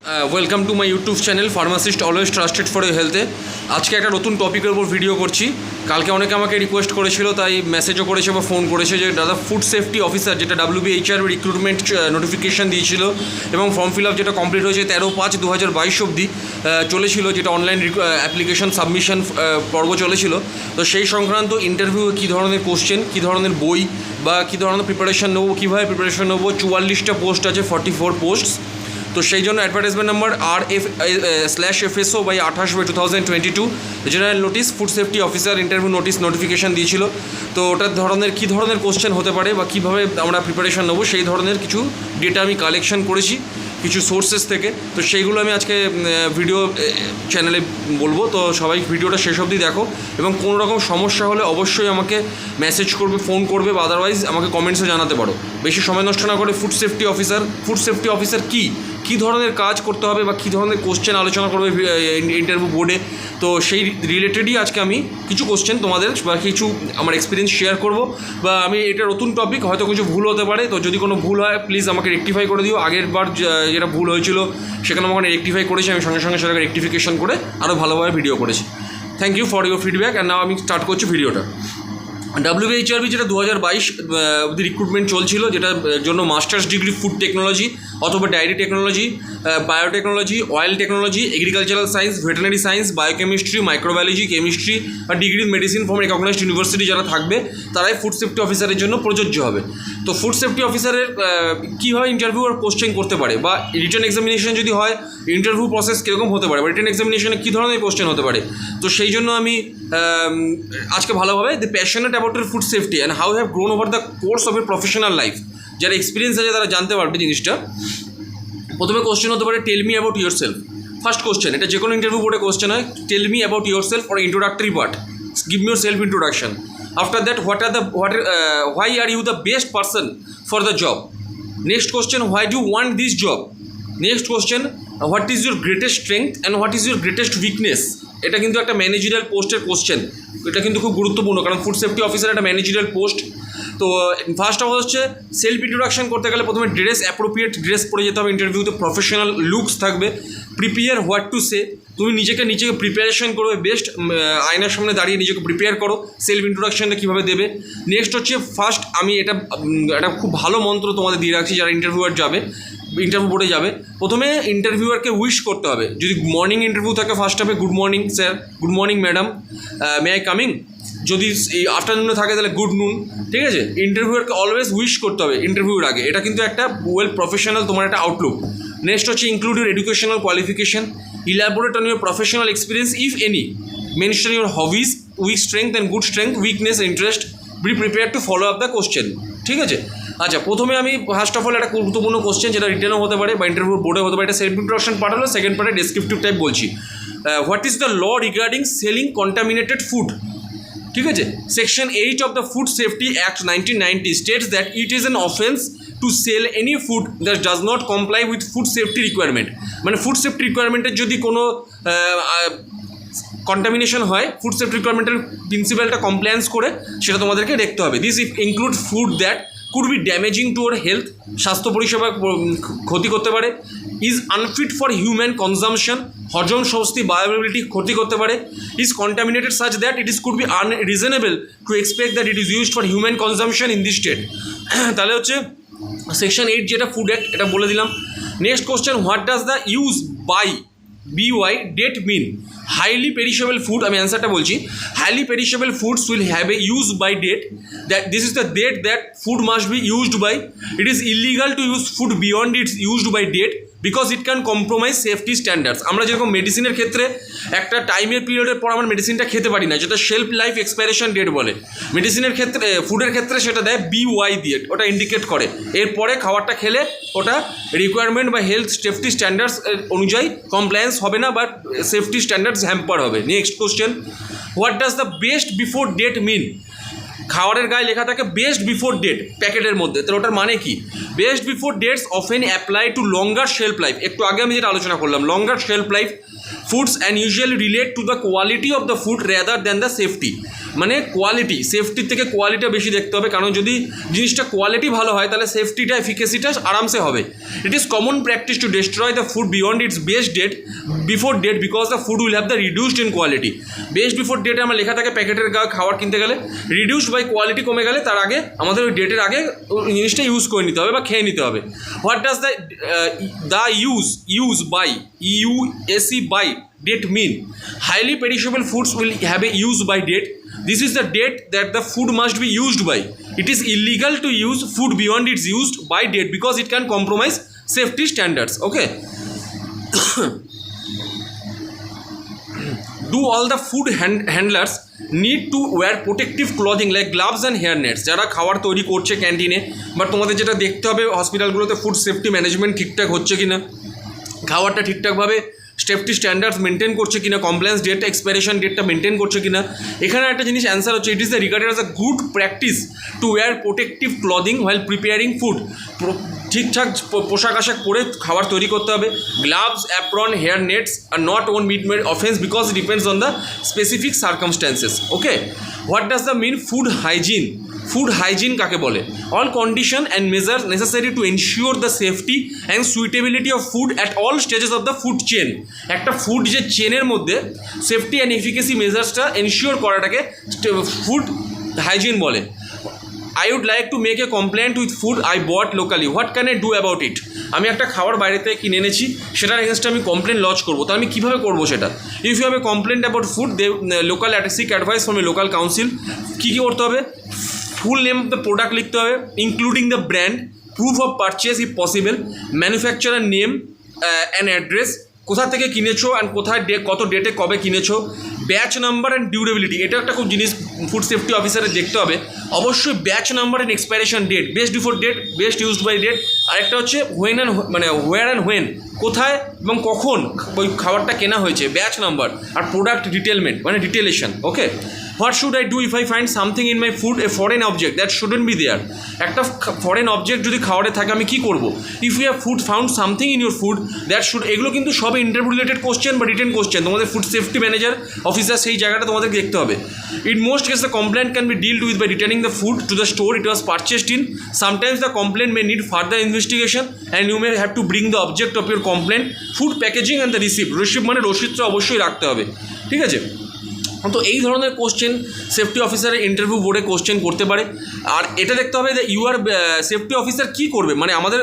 Welcome to my YouTube channel pharmacist always trusted for your হেলথে। আজকে একটা নতুন টপিকের উপর ভিডিও করছি। কালকে অনেকে আমাকে রিকোয়েস্ট করেছিল, তাই মেসেজও করেছে বা ফোন করেছে যে দাদা ফুড সেফটি অফিসার যেটা WBHR রিক্রুটমেন্ট নোটিফিকেশান দিয়েছিল এবং ফর্ম ফিল আপ যেটা কমপ্লিট হয়েছে 13/5/2022 অবধি চলেছিল, যেটা অনলাইন অ্যাপ্লিকেশন সাবমিশন পর্ব চলেছিল। তো সেই সংক্রান্ত ইন্টারভিউ কী ধরনের কোশ্চেন, কী ধরনের বই বা কী ধরনের প্রিপারেশান নেবো, কীভাবে প্রিপারেশান নেবো, 44টা পোস্ট আছে, 44 পোস্টস। তো সেই জন্য advertisement number RF/FSO/28/2022 general notice food safety officer interview notification দিয়েছিল। তো ওটার কী ধরনের কোশ্চেন হতে পারে বা কীভাবে আমরা প্রিপারেশান নেবো, সেই ধরনের কিছু ডেটা আমি কালেকশন করেছি কিছু সোর্সেস থেকে। তো সেইগুলো আমি আজকে ভিডিও চ্যানেলে বলবো। তো সবাই ভিডিওটা শেষ অবধি দেখো এবং কোনো রকম সমস্যা হলে অবশ্যই আমাকে মেসেজ করবে, ফোন করবে বা আদারওয়াইজ আমাকে কমেন্টসে জানাতে পারো। বেশি সময় নষ্ট না করে ফুড সেফটি অফিসার কী ধরনের কাজ করতে হবে বা কী ধরনের কোশ্চেন আলোচনা করবে ইন্টারভিউ বোর্ডে। তো সেই রিলেটেডই আজকে আমি কিছু কোশ্চেন তোমাদের বা কিছু আমার এক্সপিরিয়েন্স শেয়ার করব। বা আমি এটা নতুন টপিক, হয়তো কিছু ভুল হতে পারে। তো যদি কোনো ভুল হয় প্লিজ আমাকে রেকটিফাই করে দিও। আগের বার যেটা ভুল হয়েছিল সেখানে আমাকে রেকটিফাই করেছি, আমি সঙ্গে সঙ্গে সেটাকে রেকটিফিকেশন করে আরও ভালোভাবে ভিডিও করেছি। Thank you for your feedback. And now আমি স্টার্ট করছি ভিডিওটা। WBHRB যেটা 2022 অবধি রিক্রুটমেন্ট চলছিল, যেটার জন্য মাস্টার্স ডিগ্রি ফুড টেকনোলজি অথবা dairy technology, biotechnology, oil technology, agricultural science, veterinary science, biochemistry, microbiology, chemistry বা degree medicine from recognised university যারা থাকবে তারাই ফুড সেফটি অফিসারের জন্য প্রযোজ্য হবে। তো ফুড সেফটি অফিসারের কীভাবে ইন্টারভিউ আর কোশ্চেন করতে পারে বা রিটেন এক্সামিনেশন যদি হয় ইন্টারভিউ প্রসেস কীরকম হতে পারে বা রিটেন এক্সামিনেশনে কী ধরনের কোশ্চেন হতে পারে। তো সেই জন্য আমি আজকে ভালোভাবে the passionate about food safety and how have grown over the course of এর প্রফেশনাল লাইফ, যারা এক্সপিরিয়েন্স আছে তারা জানতে পারবে জিনিসটা। প্রথমে কোশ্চেন হতে পারে tell me about yourself. First question, এটা যে কোনো ইন্টারভিউ বোর্ডে কোশ্চেন হয়, tell me about yourself for introductory part, give me your self introduction. After that why are you the best person for the job? Next question, why do you want this job? Next question, what is your greatest strength and what is your greatest weakness? এটা কিন্তু একটা managerial পোস্টের question, এটা কিন্তু খুব গুরুত্বপূর্ণ কারণ food safety officer একটা ম্যানেজারিয়াল পোস্ট। তো ফার্স্ট অফ হচ্ছে সেলফ ইন্ট্রোডাকশন করতে গেলে প্রথমে অ্যাপ্রোপ্রিয়েট ড্রেস পরে যেতে হবে ইন্টারভিউতে, প্রফেশনাল লুকস থাকবে, প্রিপেয়ার হোয়াট টু সে, তুমি নিজেকে প্রিপারেশন করবে বেস্ট, আয়নার সামনে দাঁড়িয়ে নিজেকে প্রিপেয়ার করো সেলফ ইন্ট্রোডাকশনটা কীভাবে দেবে। নেক্সট হচ্ছে ফার্স্ট, আমি এটা খুব ভালো মন্ত্র তোমাদের দিয়ে রাখছি যারা ইন্টারভিউয়ার যাবে, ইন্টারভিউ বোর্ডে যাবে। প্রথমে ইন্টারভিউয়ারকে উইশ করতে হবে। যদি মর্নিং ইন্টারভিউ থাকে ফার্স্ট হবে good morning sir, good morning madam, may I coming. যদি এই আফটারনুনে থাকে তাহলে গুড নুন, ঠিক আছে। ইন্টারভিউয়ারকে অলওয়েজ উইশ করতে হবে ইন্টারভিউর আগে, এটা কিন্তু একটা ওয়েল প্রফেশনাল তোমার একটা আউটলুক। নেক্সট হচ্ছে include your educational qualification, elaborate on your professional experience if any, mention your hobbies, weak strength and good strength, weakness, interest, be prepare to follow up the question, ঠিক আছে। আচ্ছা, প্রথমে আমি first of all একটা গুরুত্বপূর্ণ question যেটা রিটেনও হতে পারে বা ইন্টারভিউ বোর্ডে হতে পারে, এটা সেলফ ইন্ট্রোডাকশন পার্ট হলো। সেকেন্ড পার্টে ডেসক্রিপটিভ টাইপ বলছি। What is the law regarding selling contaminated food, ঠিক আছে। Section 8 of the food safety act 1990 states that it is an offence to sell any food that does not comply with food safety requirement. মানে food safety রিকোয়ারমেন্টের যদি কোনো contamination হয়, food safety রিকোয়ারমেন্টের প্রিন্সিপালটা compliance করে সেটা তোমাদেরকে দেখতে হবে। This include food that could be damaging to our health, স্বাস্থ্য পরিষেবা ক্ষতি করতে পারে, is unfit for human consumption, হজম শক্তি বায়োঅ্যাভেবিলিটি ক্ষতি করতে পারে, is contaminated such that it is could be unreasonable to expect that it is used for human consumption in this state. তাহলে হচ্ছে সেকশন 8 যেটা ফুড অ্যাক্ট, এটা বলে দিলাম। Next question, what does the use by BY date mean? Highly perishable food, আমি অ্যান্সারটা বলছি। Highly perishable foods will have a use by date, that this is the date that food must be used by. It is illegal to use food beyond its used by date because it can compromise safety standards. আমরা যেরকম মেডিসিনের ক্ষেত্রে একটা টাইমের পিরিয়ডের পর আমরা মেডিসিনটা খেতে পারি না, যেটা শেলফ লাইফ এক্সপায়ারেশন ডেট বলে। মেডিসিনের ক্ষেত্রে, ফুডের ক্ষেত্রে সেটা দেয় BY দিয়ে, ওটা ইন্ডিকেট করে এরপরে খাবারটা খেলে ওটা রিকোয়ারমেন্ট বা হেলথ সেফটি স্ট্যান্ডার্ডস অনুযায়ী কমপ্লায়েন্স হবে না বা সেফটি স্ট্যান্ডার্ডস হ্যাম্পার হবে। Next question, what does the best before date mean? খাবারের গায়ে লেখা থাকে বেস্ট বিফোর ডেট প্যাকেটের মধ্যে, তাহলে ওটার মানে কি? Best before dates often apply to longer shelf life. একটু আগে আমি যেটা আলোচনা করলাম, longer shelf life foods and usually relate to the quality of the food rather than the safety. মানে কোয়ালিটি, সেফটির থেকে কোয়ালিটিটা বেশি দেখতে হবে, কারণ যদি জিনিসটা কোয়ালিটি ভালো হয় তাহলে সেফটিটা এফিকেসিটা আরামসে হবে। It is common practice to destroy the food beyond its best date before date because the food will have the reduced in quality. Best before ডেটে আমার লেখা থাকে প্যাকেটের খাবার কিনতে গেলে, রিডিউসড বাই কোয়ালিটি কমে গেলে তার আগে আমাদের ওই ডেটের আগে জিনিসটা ইউজ করে নিতে হবে বা খেয়ে নিতে হবে। What does the use by ইউএসি by date mean? Highly perishable foods will have a use by date. This is the date that the food must be used by. It is illegal to use food beyond its used by date because it can compromise safety standards. Okay. Do all the food handlers need to wear protective clothing like gloves and hair nets? যারা খাবার তৈরি করছে ক্যান্টিনে, but তোমাদের যেটা দেখতে হবে হসপিটালগুলোতে food safety management ঠিকঠাক হচ্ছে কিনা, খাবারটা ঠিকঠাকভাবে সেফটি স্ট্যান্ডার্ডস মেনটেন করছে কিনা, কমপ্লেন্স ডেট এক্সপায়ারেশন ডেটটা মেনটেন করছে কিনা। এখানে একটা জিনিস অ্যান্সার হচ্ছে it is the regarded as a good practice to wear protective clothing while preparing food. ঠিকঠাক পোশাক আশাক পরে খাবার তৈরি করতে হবে। Gloves, apron, hair nets are not own meat made offence because it depends on the specific circumstances. Okay, what does the mean food hygiene? Food hygiene কাকে বলে? All condition and measures necessary to ensure the safety and suitability of food at all stages of the food chain. একটা food যে চেনের মধ্যে safety and efficacy মেজার্সটা ensure করাটাকে food hygiene বলে। I would like to make a complaint with food I bought locally. What can I do about it? আমি একটা খাবার বাইরে থেকে কিনে এনেছি, সেটার এগেনস্টে আমি কমপ্লেন লজ করবো, তো আমি কীভাবে করবো সেটা? If you have a complaint about food they local seek advice from a local council. কী কী করতে হবে? Full name of the product লিখতে হবে, including the brand, proof of purchase if possible, manufacturer name and address, কোথা থেকে কিনেছো and কোথায় কত ডেটে কবে কিনেছো, ব্যাচ নাম্বার অ্যান্ড ডিউরেবিলিটি। এটা একটা খুব জিনিস ফুড সেফটি অফিসারের দেখতে হবে অবশ্যই, batch number and expiration date, best before date, best used by date. আরেকটা হচ্ছে when and where and when, কোথায় এবং কখন ওই খাবারটা কেনা হয়েছে, ব্যাচ নাম্বার, আর প্রোডাক্ট ডিটেলমেন্ট মানে ডিটেলেশন। Okay, what should I do if I find something in my food a foreign object that shouldn't be there? একটা ফরেন অবজেক্ট যদি খাবারে থাকে আমি কী করবো? If you have food found something in your food that should, এগুলো কিন্তু সব ইন্টারভিউ রিলেটেড কোশ্চেন বা রিটেন কোশ্চেন, তোমাদের ফুড সেফটি ম্যানেজার অফিসার সেই জায়গাটা তোমাদের দেখতে হবে। In most case the complaint can be dealt with by returning the food to the store it was purchased in. Sometimes the complaint may need further investigation and you may have to bring the object of your complaint, food packaging and the receipt মানে রসিদটা অবশ্যই রাখতে হবে। ঠিক আছে, তো এই ধরনের question safety অফিসারের ইন্টারভিউ বোর্ডে কোশ্চেন করতে পারে। আর এটা দেখতে হবে যে ইউআর সেফটি অফিসার কী করবে, মানে আমাদের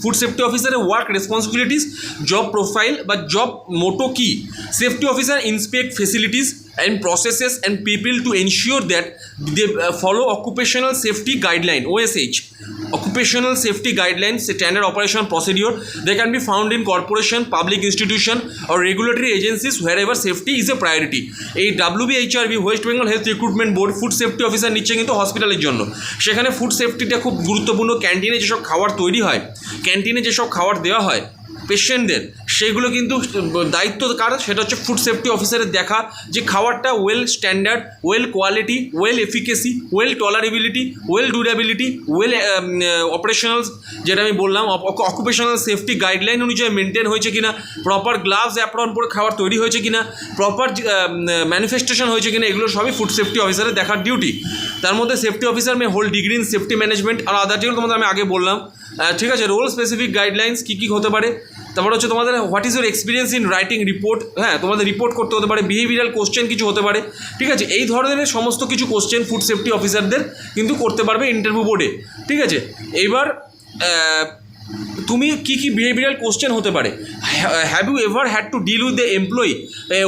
ফুড সেফটি অফিসারের ওয়ার্ক রেসপন্সিবিলিটিস, জব প্রোফাইল বা জব মোটো কী। Safety officer inspect facilities and processes and people to ensure that they follow occupational safety guideline OSH, occupational safety guidelines, standard operation procedure. They can be found in corporation, public institution or regulatory agencies wherever safety is a priority. এই WBHRB West Bengal health recruitment board food safety officer নিচ্ছে কিন্তু হসপিটালের জন্য, সেখানে food সেফটিটা খুব গুরুত্বপূর্ণ। ক্যান্টিনে যেসব খাবার তৈরি হয়, ক্যান্টিনে যেসব খাবার দেওয়া হয় পেশেন্টদের, সেগুলো কিন্তু দায়িত্ব কার? সেটা হচ্ছে ফুড সেফটি অফিসারের দেখা যে খাবারটা well standard, well quality, well efficacy, well tolerability, well durability, well operationals, যেটা আমি বললাম অকুপেশনাল সেফটি গাইডলাইন অনুযায়ী মেনটেন হয়েছে কিনা, প্রপার গ্লাভস অ্যাপ্রন পরে খাবার তৈরি হয়েছে কিনা, প্রপার ম্যানিফেস্টেশন হয়েছে কিনা, এগুলো সবই ফুড সেফটি অফিসারের দেখার ডিউটি। তার মধ্যে safety officer may hold degree in safety management আর আদার, যেগুলো তোমাদের আমি আগে বললাম। ঠিক আছে, রোল স্পেসিফিক গাইডলাইন্স কী কী হতে পারে। তারপর হচ্ছে তোমাদের what is your experience in writing report, হ্যাঁ তোমাদের রিপোর্ট করতে হতে পারে, বিহেভিয়ারাল কোশ্চেন কিছু হতে পারে। ঠিক আছে, এই ধরনের সমস্ত কিছু কোশ্চেন ফুড সেফটি অফিসারদের কিন্তু করতে পারবে ইন্টারভিউ বোর্ডে। ঠিক আছে, এইবার তুমি কী কী বিহেভিয়ারাল কোশ্চেন হতে পারে? Have you ever had to deal with the employee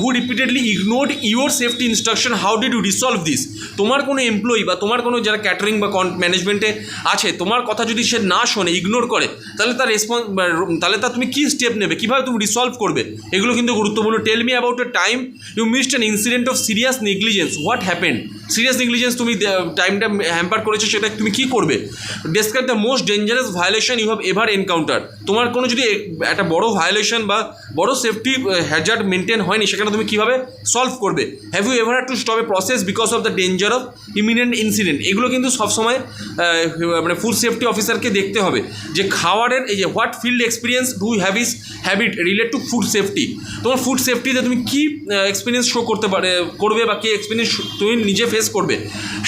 who repeatedly ignored your safety instruction, how did you resolve this? তোমার কোনো এমপ্লয়ি বা তোমার কোনো যারা ক্যাটারিং বা ম্যানেজমেন্টে আছে, তোমার কথা যদি সে না শোনে, ইগনোর করে, তাহলে তার তুমি কী স্টেপ নেবে, কীভাবে তুমি রিসলভ করবে? এগুলো কিন্তু গুরুত্বপূর্ণ। Tell me about a time you missed an incident of serious negligence, what happened? Serious negligence, তুমি টাইমটা হ্যাম্পার করেছো, সেটা তুমি কী করবে? Describe the most dangerous violation you have ever encountered encounter, তোমার কোনো যদি একটা বড় ভায়োলেশন বা বড় সেফটি হ্যাজার্ড মেনটেন হয়নি, সেখানে তুমি কীভাবে সলভ করবে। Have you ever to stop a process because of the danger of imminent incident. এগুলো কিন্তু সবসময় মানে ফুড সেফটি অফিসারকে দেখতে হবে যে খাবারের এই যে what field experience do habit relate to food safety. তোমার ফুড সেফটিতে তুমি কী এক্সপিরিয়েন্স শো করবে বা কী এক্সপিরিয়েন্স তুমি নিজে ফেস করবে।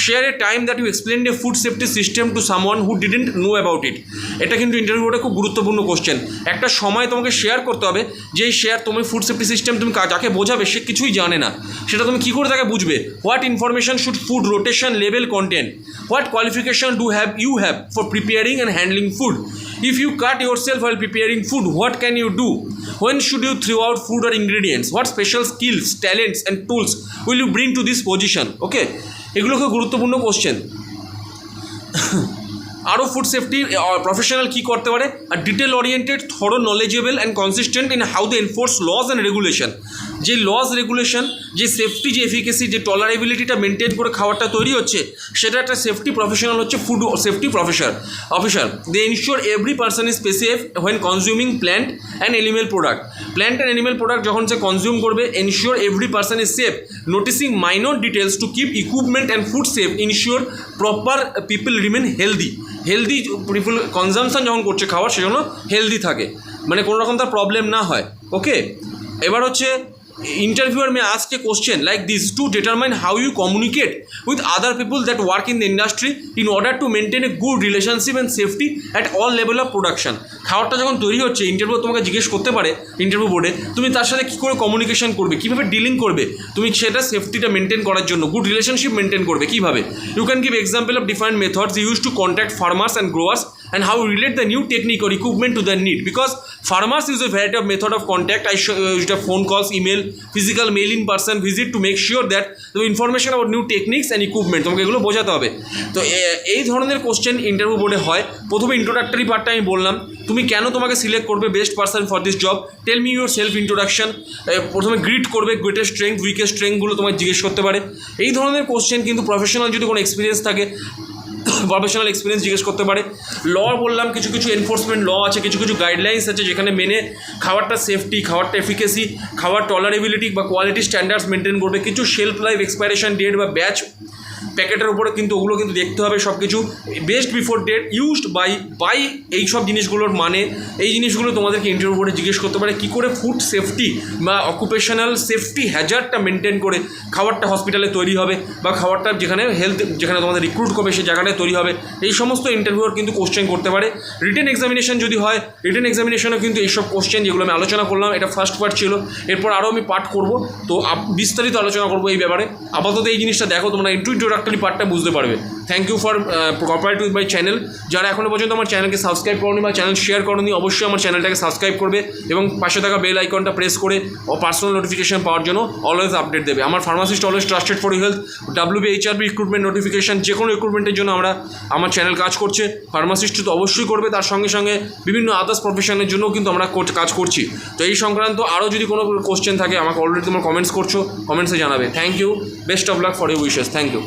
Share a time that you explain a food safety system to someone who didn't know about it. এটা কিন্তু ইন্টারভিউটা খুব গুরুত্বপূর্ণ কোশ্চেন। একটা সময় তোমাকে শেয়ার করতে হবে যে তুমি ফুড সেফটি সিস্টেম তুমি যাকে বোঝাবে সে কিছুই জানে না, সেটা তুমি কী করে তাকে বুঝবে। What information should food rotation level content, what qualification you have for preparing and handling food. If you cut yourself while preparing food, what can you do? When should you throw out food or ingredients? What special skills, talents and tools will you bring to this position? Okay, এগুলো খুব গুরুত্বপূর্ণ question. আরও food safety professional কী করতে পারে, আর detail oriented, thorough, knowledgeable and consistent in how they enforce laws and regulation. যে laws regulation, যে সেফটি, যে এফিকেসি, যে টলারেবিলিটিটা মেনটেন করে খাবারটা তৈরি হচ্ছে, সেটা একটা সেফটি প্রফেশনাল হচ্ছে food safety officer. They ensure every person is safe when consuming plant and animal product যখন সে কনজিউম করবে, ensure every person is safe, noticing minor details to keep equipment and food safe, ensure proper people remain healthy people consumption যখন করছে খাবার সেজন্য healthy থাকে, মানে কোনো রকম তার প্রবলেম না হয়। ওকে, এবার হচ্ছে interviewer may ask a question like this to determine how you communicate with other people that work in the industry in order to maintain a good relationship and safety at all level of production. খাবারটা যখন তৈরি হচ্ছে, interview তোমাকে জিজ্ঞেস করতে পারে interview বোর্ডে, তুমি তার সাথে কী করে কমিউনিকেশন করবে, কীভাবে ডিলিং করবে, তুমি সেটা সেফটিটা মেনটেন করার জন্য গুড রিলেশনশিপ মেনটেন করবে কীভাবে। You can give example of different methods use to contact farmers and growers and how relate the new technique or equipment to their need, because farmers use a variety of method of contact. I used a phone calls, email, physical mail in person visit to make sure that the information about new techniques and equipment তোমাকে এগুলো বোঝাতে হবে। তো এই ধরনের question interview বোর্ডে হয়। প্রথমে ইন্ট্রোডাক্টরি পার্টটা আমি বললাম, তুমি কেন তোমাকে সিলেক্ট করবে best person for this job, tell me your self introduction. প্রথমে গ্রিট করবে, গ্রেটেস্ট স্ট্রেংথ, উইকেস্ট স্ট্রেংথগুলো তোমায় জিজ্ঞেস করতে পারে। এই ধরনের কোশ্চেন কিন্তু প্রফেশনাল যদি কোনো এক্সপিরিয়েন্স থাকে, প্রফেশনাল এক্সপিরিয়েন্স জিজ্ঞেস করতে পারে। ল বললাম, কিছু কিছু এনফোর্সমেন্ট ল আছে, কিছু কিছু গাইডলাইন্স আছে যেখানে মেনে খাবারটা সেফটি, খাবারটা এফিকেসি, খাবার টলারেবিলিটি বা কোয়ালিটি স্ট্যান্ডার্ডস মেনটেন করবে। কিছু শেলফ লাইফ এক্সপায়ারেশন ডেট বা ব্যাচ প্যাকেটের উপরে কিন্তু ওগুলো কিন্তু দেখতে হবে সব কিছু। Best before date, used by এই সব জিনিসগুলোর মানে, এই জিনিসগুলো তোমাদেরকে ইন্টারভিউ বোর্ডে জিজ্ঞেস করতে পারে। কী করে ফুড সেফটি বা অকুপেশনাল সেফটি হ্যাজার্ডটা মেনটেন করে খাবারটা হসপিটালে তৈরি হবে বা খাবারটা যেখানে তোমাদের রিক্রুট করবে সেই জায়গাটায় তৈরি হবে, এই সমস্ত ইন্টারভিউর কিন্তু কোশ্চেন করতে পারে। রিটেন এক্সামিনেশন যদি হয়, রিটেন এক্সামিনেশনও কিন্তু এইসব কোশ্চেন যেগুলো আমি আলোচনা করলাম, এটা ফার্স্ট পার্ট ছিল। এরপর আরও আমি পার্ট করবো, তো বিস্তারিত আলোচনা করবো এই ব্যাপারে। আপাতত এই জিনিসটা দেখো, তোমরা ইন্ট্রোডাক্টরি পার্টটা বুঝতে পারবে। Thank you for cooperate with my channel. যারা এখনও পর্যন্ত আমার চ্যানেলকে সাবস্ক্রাইব করোনি বা চ্যানেল শেয়ার করোনি, অবশ্যই আমার চ্যানেলটাকে সাবস্ক্রাইব করবে এবং পাশে থাকা বেল আইকনটা প্রেস করে পার্সোনাল নোটিফিকেশন পাওয়ার জন্য অলওয়েজ আপডেট দেবে। আমার pharmacist always trusted for health, WBHRB recruitment notification, যে কোনো রিক্রুটমেন্টের জন্য আমার চ্যানেল কাজ করছে। ফার্মাসিস্ট তো অবশ্যই করবে, তার সঙ্গে সঙ্গে বিভিন্ন আদার্স প্রফেশনের জন্যও কিন্তু আমরা কাজ করছি। তো এই সংক্রান্ত আরও যদি কোনো কোশ্চেন থাকে, আমাকে অলরেডি তোমরা কমেন্টস করছো, কমেন্টসে জানাবে। Thank you, best of luck for you wishes. Thank you.